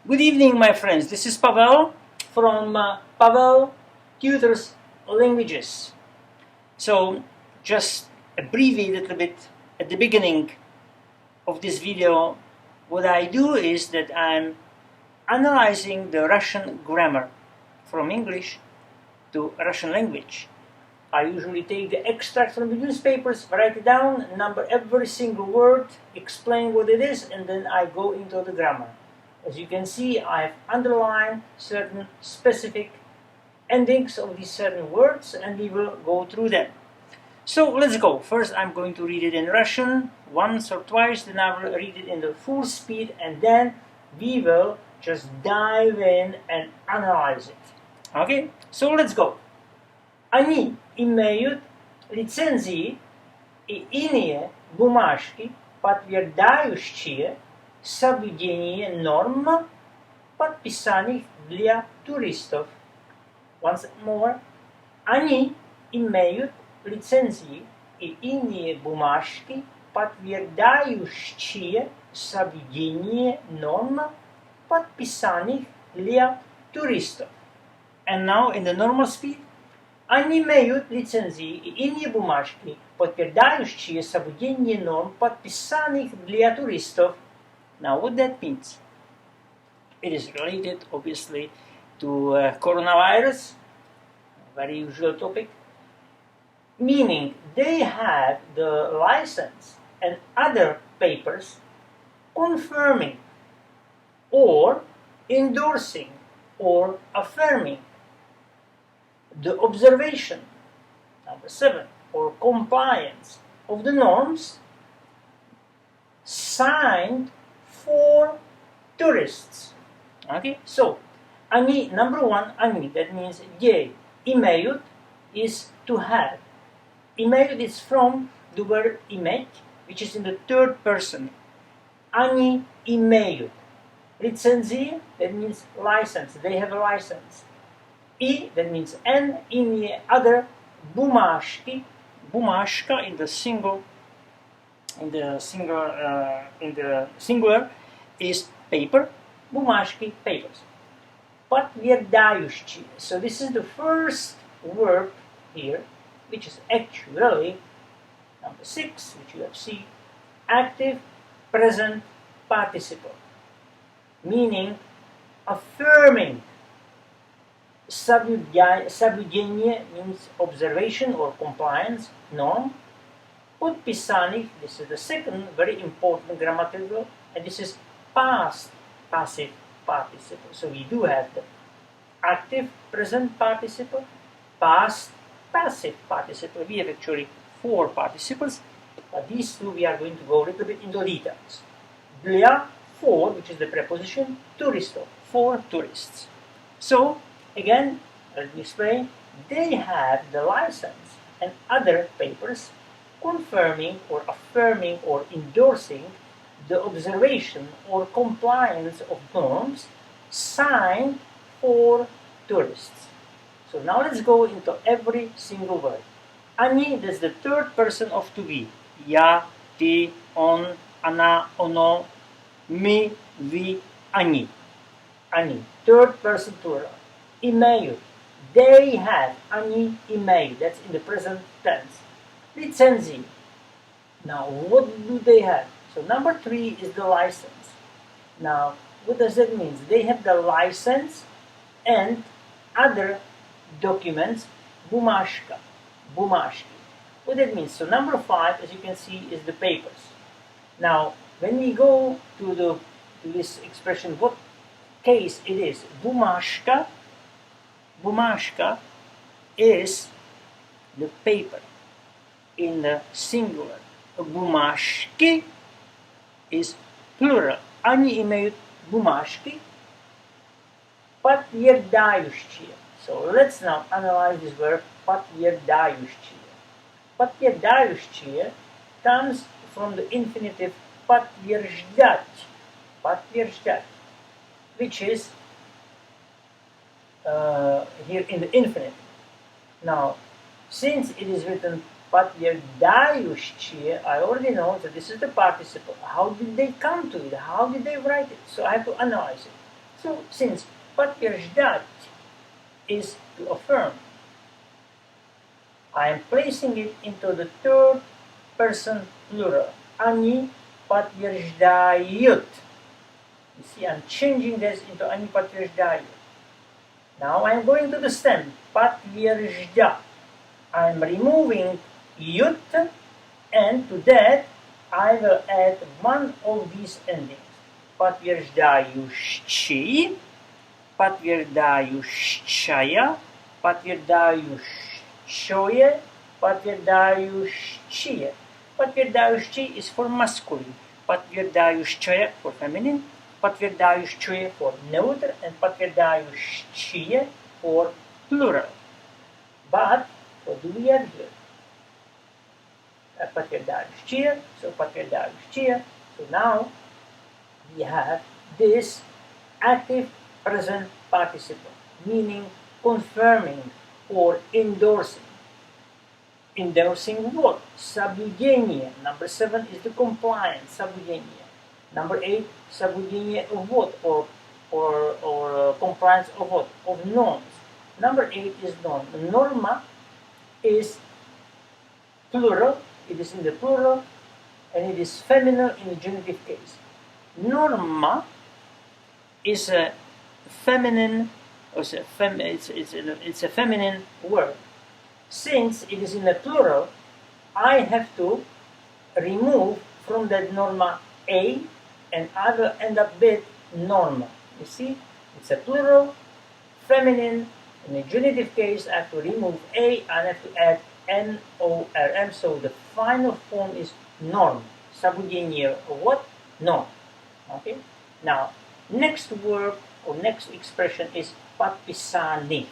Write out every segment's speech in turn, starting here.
Good evening, my friends. This is Pavel from Pavel Tutors Languages. So, just abbreviate a little bit at the beginning of this video. What I do is that I'm analyzing the Russian grammar from English to Russian language. I usually take the extract from the newspapers, write it down, number every single word, explain what it is, and then I go into the grammar. As you can see, I've underlined certain specific endings of these certain words, and we will go through them. So let's go. First, I'm going to read it in Russian once or twice, then I will read it in the full speed, and then we will just dive in and analyze it. Okay? So let's go. Они имеют лицензии и иные бумажки, подтверждающие соблюдение норм, подписанных для туристов. Once more, они имеют лицензии и иные бумажки, подтверждающие соблюдение норм, подписанных для туристов. And now in the normal speed, они имеют лицензии и иные бумажки, подтверждающие соблюдение норм, подписанных для туристов. Now, what that means? It is related, obviously, to coronavirus, a very usual topic, meaning they have the license and other papers confirming or endorsing or affirming the observation, number 7, or compliance of the norms signed for tourists. Okay, so они, number 1, они, that means they, имеют is to have. Имеют is from the word иметь, which is in the third person. Они имеют. Лицензия, that means license, they have a license. И, that means and, иные other, бумажки, бумажка in the singular is paper, бумажки, papers. Подтверждающие. So this is the first verb here, which is actually number 6, which you have seen, active present participle, meaning affirming. Соблюдение means observation or compliance, norm. Подписанных, this is the second very important grammatical, and this is past passive participle. So we do have the active present participle, past passive participle. We have actually 4 participles, but these 2 we are going to go a little bit into details. Для, for, which is the preposition, туристов, for tourists. So, again, let me explain, they have the license and other papers confirming or affirming or endorsing the observation or compliance of norms signed for tourists. So now let's go into every single word. Они, that's the third person of to be. Я, ты, он, она, оно, мы, вы, они. Они, third person plural. Имеют, they have, они имеют, that's in the present tense. Лицензии. Now, what do they have? So number 3 is the license. Now, what does that mean? They have the license and other documents, бумажка, бумажки. What that means? So number 5, as you can see, is the papers. Now, when we go to this expression, what case it is? Бумажка is the paper in the singular. Бумажки is plural. Они имеют бумажки, подтверждающие. So let's now analyze this verb подтверждающие. Подтверждающие comes from the infinitive подтверждать, подтверждать, which is here in the infinite. Now, since it is written подтверждающие, I already know that this is the participle. How did they come to it? How did they write it? So I have to analyze it. So since подтверждать is to affirm, I am placing it into the third person plural. Они подтверждают. You see, I'm changing this into они подтверждают. Now I'm going to the stem. Подтверждать. I'm removing ют, and to that I will add one of these endings. Подтверждающий, подтверждающая, подтверждающее, подтверждающие. Подтверждающий is for masculine, подтверждающая for feminine, подтверждающее for neuter, and подтверждающие for plural. But what do we have here? Подтверждающие, so подтверждающие. So now we have this active present participle, meaning confirming or endorsing. Endorsing what? Соблюдение. Number 7 is the compliance, соблюдение. Number 8, соблюдение of what? Or compliance of what? Of norms. Number 8 is norm. Norma is plural, it is in the plural, and it is feminine in the genitive case. Norma is a feminine, it's a feminine word. Since it is in the plural, I have to remove from that norma a, and I will end up with norma. You see, it's a plural, feminine. In the genitive case, I have to remove a and I have to add norm. So the final form is norm. Соблюдение of what? Norm. Okay. Now, next word or next expression is подписаний.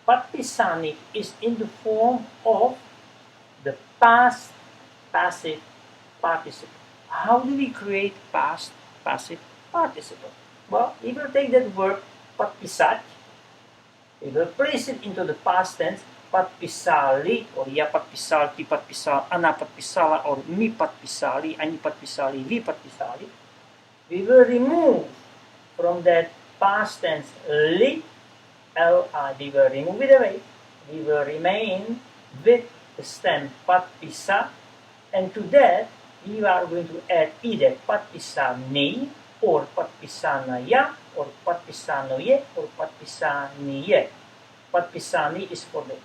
Подписаний is in the form of the past passive participle. How do we create past passive participle? Well, we will take that verb подписать, we will place it into the past tense, подписали, or я подписал, ты подписал, она подписала, or мы подписали, они подписали, вы подписали. We will remove from that past tense li, li, we will remove it away. We will remain with the stem подписа, and to that we are going to add either подписанный, or подписаная, or подписаное, or подписание. Подписаний is for the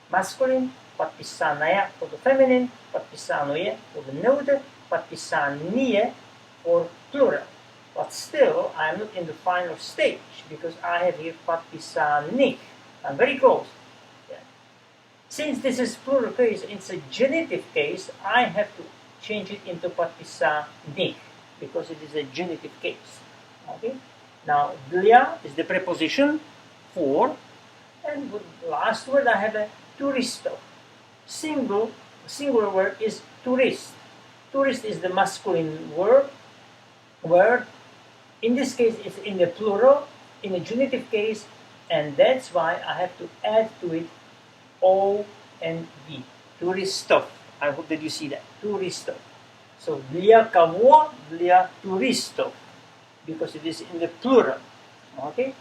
masculine, подписаная for the feminine, подписаное for the neuter, подписание for plural. But still, I am not in the final stage because I have here подписаних. I'm very close. Yeah. Since this is plural case, it's a genitive case, I have to change it into подписаних because it is a genitive case. Okay. Now, для is the preposition for, and the last word I have a touristo. Singular word is tourist. Tourist is the masculine word. In this case, it's in the plural, in the genitive case, and that's why I have to add to it O and V. Turistov. I hope that you see that. Turistov. So, для кого? Для туристов. Because it is in the plural. Okay?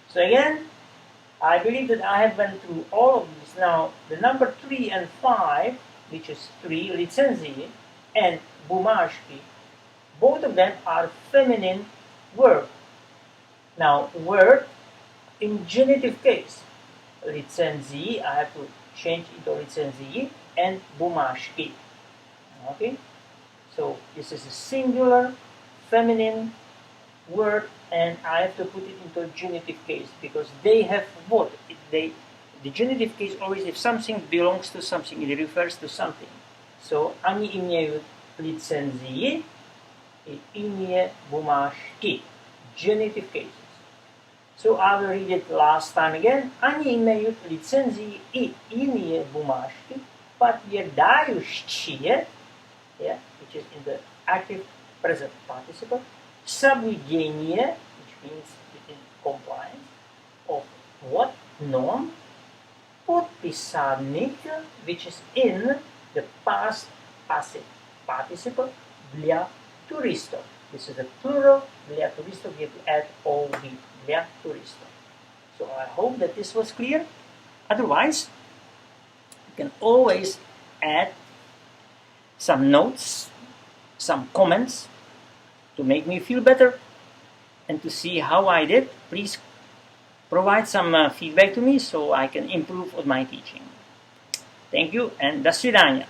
So again, I believe that I have went through all of this. Now, the number 3 and 5, which is 3, лицензии, and бумажки, both of them are feminine verb. Now, word in genitive case, лицензии, I have to change it to лицензии, and бумажки. Okay? So, this is a singular, feminine word, and I have to put it into a genitive case because they have what? The genitive case always, if something belongs to something, it refers to something. So, они имеют лицензии и имеют бумажки. Genitive cases. So, I will read it last time again. Они имеют лицензии и имеют бумажки, подтверждающие, yeah, which is in the active present participle, соблюдение, which means in compliance, of what? Norm. Подписанных, which is in the past passive participle, для туристов. This is the plural, glia turisto, we have to add OV, glia turisto. So I hope that this was clear. Otherwise, you can always add some notes, some comments to make me feel better and to see how I did. Please provide some feedback to me so I can improve on my teaching. Thank you and до свидания.